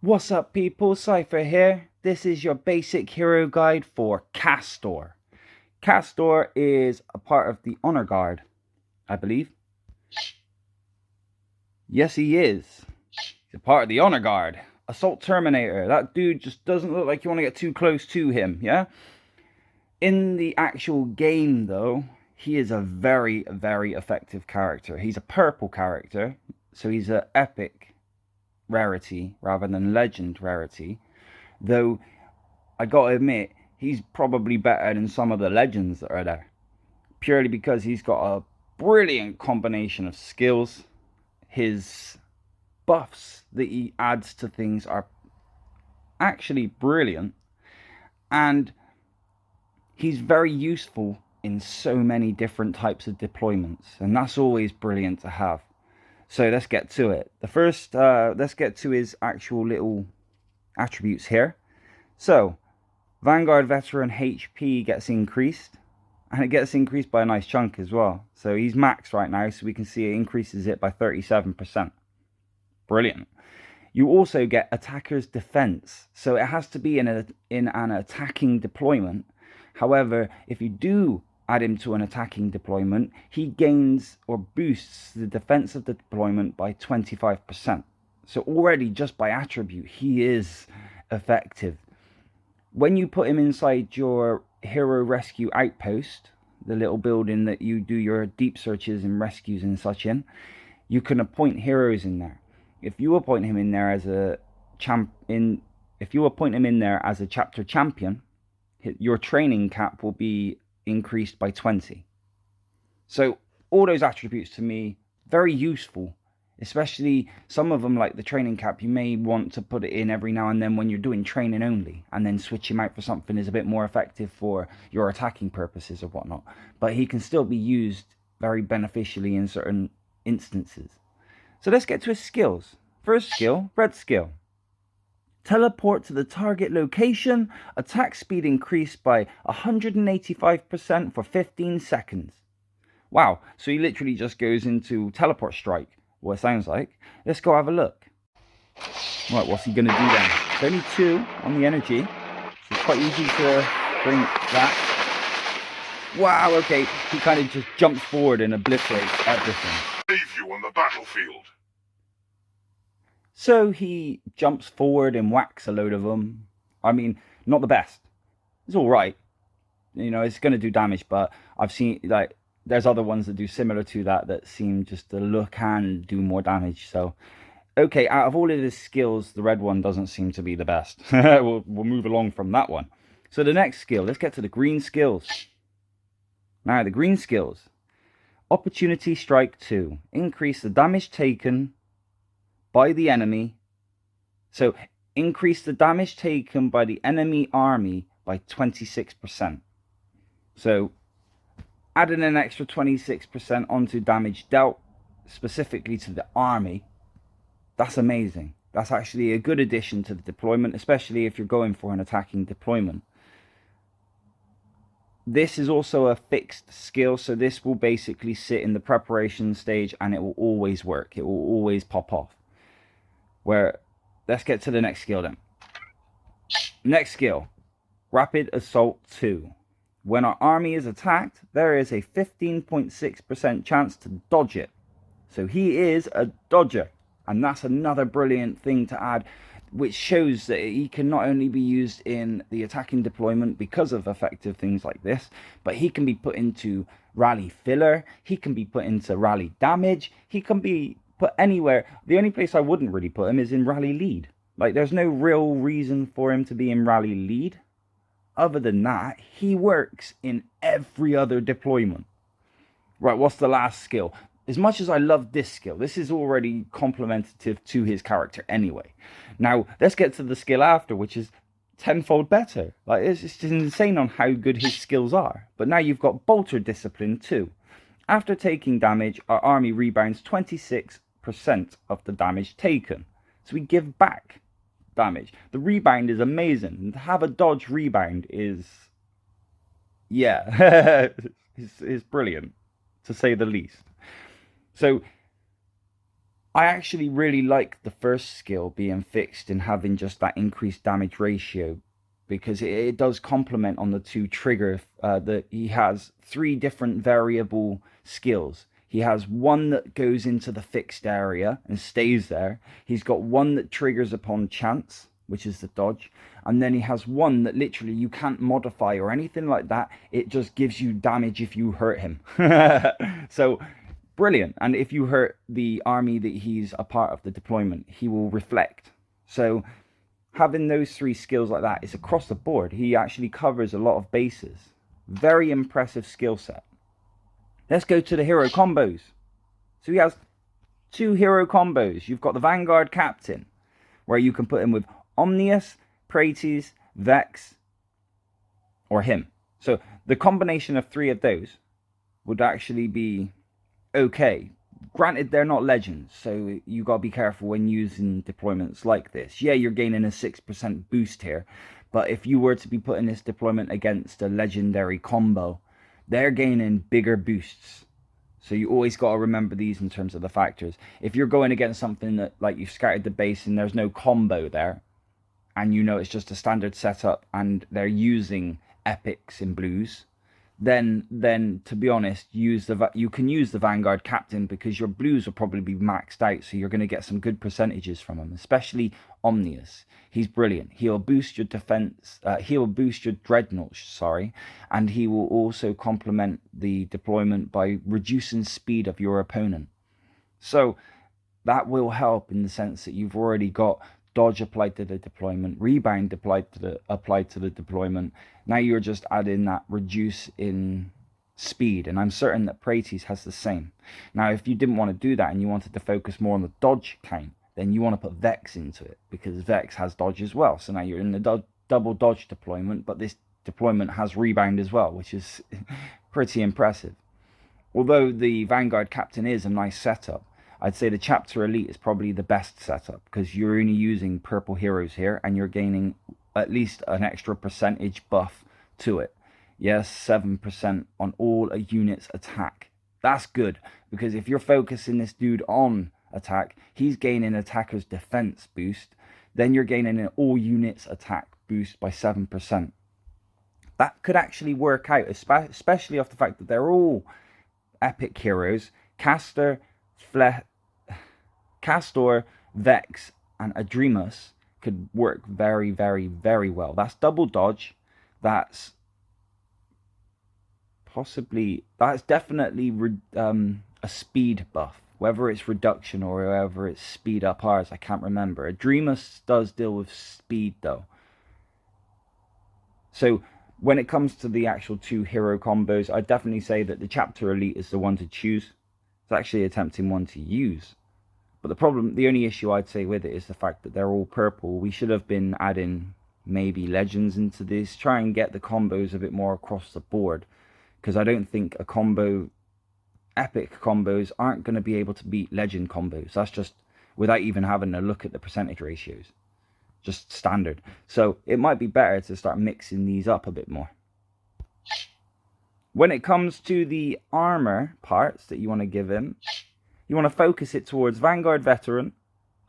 What's up, people? Cypher here. This is your basic hero guide for Kastor. Kastor is a part of the Honor Guard, I believe. Yes, he is. He's a part of the Honor Guard. Assault Terminator. That dude just doesn't look like you want to get too close to him, yeah? In the actual game, though, he is a very, very effective character. He's a purple character, so he's an epic rarity rather than legend rarity, though I gotta admit he's probably better than some of the legends that are there, purely because he's got a brilliant combination of skills. His buffs that he adds to things are actually brilliant, and he's very useful in so many different types of deployments, and that's always brilliant to have. So let's get to it. Let's get to his actual little attributes here. So, Vanguard Veteran HP gets increased, and it gets increased by a nice chunk as well. So he's max right now, so we can see it increases it by 37%. Brilliant. You also get Attacker's Defense, so it has to be in an attacking deployment. However, if you do add him to an attacking deployment, he gains or boosts the defense of the deployment by 25%. So already, just by attribute, he is effective. When you put him inside your hero rescue outpost, the little building that you do your deep searches and rescues and such in, you can appoint heroes in there. If you appoint him in there as a chapter champion, your training cap will be increased by 20. So all those attributes to me very useful, especially some of them like the training cap. You may want to put it in every now and then when you're doing training only, and then switch him out for something is a bit more effective for your attacking purposes or whatnot, but he can still be used very beneficially in certain instances. So let's get to his skills. First skill, Red Skill. Teleport to the target location. Attack speed increased by 185% for 15 seconds. Wow, so he literally just goes into teleport strike, what it sounds like. Let's go have a look. Right, what's he going to do then? It's only 2 on the energy, so it's quite easy to bring that. Wow, okay, he kind of just jumps forward and obliterates everything. Leave you on the battlefield. So he jumps forward and whacks a load of them. I mean, not the best. It's all right. You know, it's going to do damage, but I've seen, like, there's other ones that do similar to that seem just to look and do more damage. So, okay, out of all of his skills, the red one doesn't seem to be the best. we'll move along from that one. So the next skill, let's get to the green skills. Now, the green skills. Opportunity Strike 2. Increase the damage taken by the enemy. So increase the damage taken by the enemy army by 26%. So adding an extra 26% onto damage dealt specifically to the army, that's amazing. That's actually a good addition to the deployment, especially if you're going for an attacking deployment. This is also a fixed skill, so this will basically sit in the preparation stage and it will always work. It will always pop off. Let's get to the next skill then. Next skill, Rapid Assault 2. When our army is attacked, there is a 15.6% chance to dodge it. So he is a dodger, and that's another brilliant thing to add, which shows that he can not only be used in the attacking deployment because of effective things like this, but he can be put into rally filler, he can be put into rally damage, he can be put anywhere. The only place I wouldn't really put him is in rally lead. Like, there's no real reason for him to be in rally lead. Other than that, he works in every other deployment. Right, what's the last skill? As much as I love this skill, this is already complementative to his character anyway. Now, let's get to the skill after, which is tenfold better. Like, it's just insane on how good his skills are. But now you've got Bolter Discipline too. After taking damage, our army rebounds 26% of the damage taken. So we give back damage. The rebound is amazing. And to have a dodge rebound is, yeah, is brilliant, to say the least. So I actually really like the first skill being fixed and having just that increased damage ratio, because it does complement on the two trigger. That he has 3 different variable skills. He has one that goes into the fixed area and stays there. He's got one that triggers upon chance, which is the dodge. And then he has one that literally you can't modify or anything like that. It just gives you damage if you hurt him. So, brilliant. And if you hurt the army that he's a part of the deployment, he will reflect. So, having those 3 skills like that is across the board. He actually covers a lot of bases. Very impressive skill set. Let's go to the hero combos. So he has 2 hero combos. You've got the Vanguard Captain, where you can put him with Omnius, Praetes, Vex, or him. So the combination of 3 of those would actually be okay. Granted, they're not legends, so you got to be careful when using deployments like this. Yeah, you're gaining a 6% boost here, but if you were to be putting this deployment against a legendary combo, they're gaining bigger boosts. So you always got to remember these in terms of the factors. If you're going against something that, like, you've scouted the base and there's no combo there, and you know it's just a standard setup and they're using epics in blues, then to be honest, you can use the Vanguard Captain, because your blues will probably be maxed out, so you're going to get some good percentages from him, especially Omnius. He's brilliant. He'll boost your defense, he'll boost your dreadnoughts, sorry, and he will also complement the deployment by reducing speed of your opponent. So that will help in the sense that you've already got dodge applied to the deployment, rebound applied to the deployment. Now you're just adding that reduce in speed, and I'm certain that Praetes has the same. Now, if you didn't want to do that and you wanted to focus more on the dodge count, then you want to put Vex into it, because Vex has dodge as well. So now you're in the double dodge deployment, but this deployment has rebound as well, which is pretty impressive. Although the Vanguard Captain is a nice setup, I'd say the Chapter Elite is probably the best setup, because you're only using purple heroes here and you're gaining at least an extra percentage buff to it. Yes, 7% on all a unit's attack. That's good, because if you're focusing this dude on attack, he's gaining attacker's defense boost. Then you're gaining an all units attack boost by 7%. That could actually work out, especially off the fact that they're all epic heroes. Kastor, Vex, and Adremus could work very, very, very well. That's double dodge. That's definitely a speed buff. Whether it's reduction or whether it's speed up ours, I can't remember. Adremus does deal with speed though. So when it comes to the actual 2 hero combos, I'd definitely say that the Chapter Elite is the one to choose. It's actually a tempting one to use. But the only issue I'd say with it is the fact that they're all purple. We should have been adding maybe legends into this. Try and get the combos a bit more across the board. Because I don't think epic combos aren't going to be able to beat legend combos. That's just without even having a look at the percentage ratios. Just standard. So it might be better to start mixing these up a bit more. When it comes to the armor parts that you want to give him, you want to focus it towards Vanguard Veteran,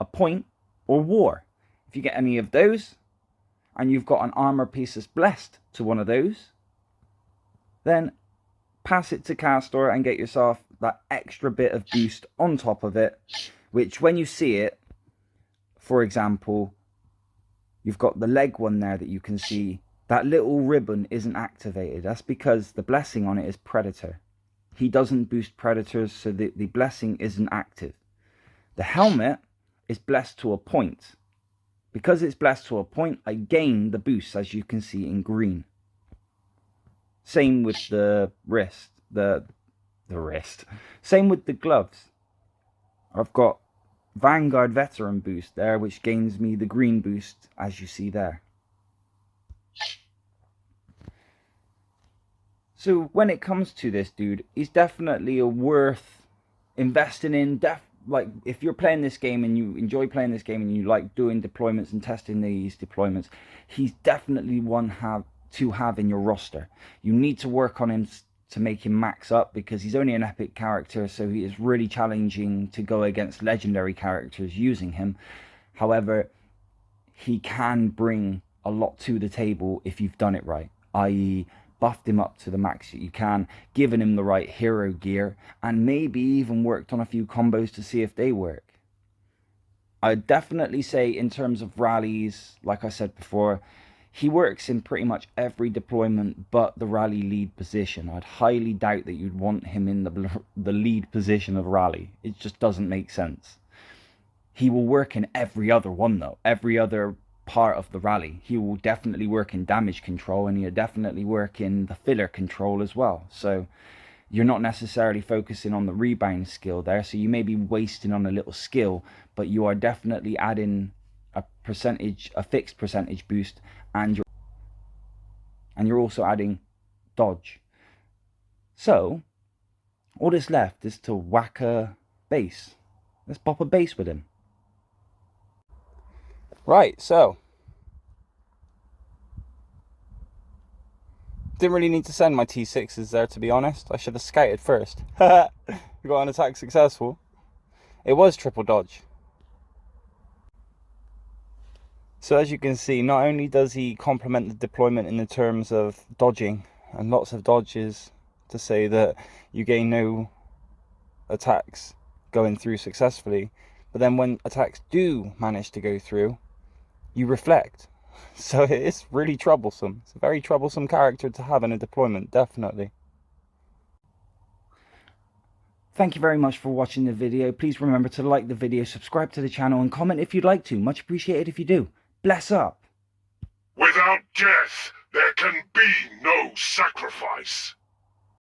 a point, or War. If you get any of those, and you've got an armor piece that's blessed to one of those, then pass it to Kastor and get yourself that extra bit of boost on top of it, which when you see it, for example, you've got the leg one there that you can see. That little ribbon isn't activated. That's because the blessing on it is Predator. He doesn't boost Predators, so the blessing isn't active. The helmet is blessed to a point. Because it's blessed to a point, I gain the boost, as you can see in green. Same with the wrist. The wrist. Same with the gloves. I've got Vanguard Veteran boost there, which gains me the green boost, as you see there. So when it comes to this dude, he's definitely worth investing in. Like, if you're playing this game and you enjoy playing this game and you like doing deployments and testing these deployments, he's definitely one to have in your roster. You need to work on him to make him max up, because he's only an epic character, so he is really challenging to go against legendary characters using him. However, he can bring a lot to the table if you've done it right, i.e. buffed him up to the max that you can, given him the right hero gear, and maybe even worked on a few combos to see if they work. I'd definitely say in terms of rallies, like I said before, he works in pretty much every deployment but the rally lead position. I'd highly doubt that you'd want him in the lead position of rally. It just doesn't make sense. He will work in every other one though, every other part of the rally. He will definitely work in damage control, and he'll definitely work in the filler control as well. So you're not necessarily focusing on the rebound skill there, so you may be wasting on a little skill, but you are definitely adding a fixed percentage boost, and you're also adding dodge. So all that's left is to whack a base. Let's pop a base with him. Right, so didn't really need to send my T6s there, to be honest. I should have scouted first. We got an attack successful. It was triple dodge. So as you can see, not only does he complement the deployment in the terms of dodging, and lots of dodges to say that you gain no attacks going through successfully, but then when attacks do manage to go through, you reflect. So it's really troublesome. It's a very troublesome character to have in a deployment, definitely. Thank you very much for watching the video. Please remember to like the video, subscribe to the channel, and comment if you'd like to. Much appreciated if you do. Bless up! Without death, there can be no sacrifice.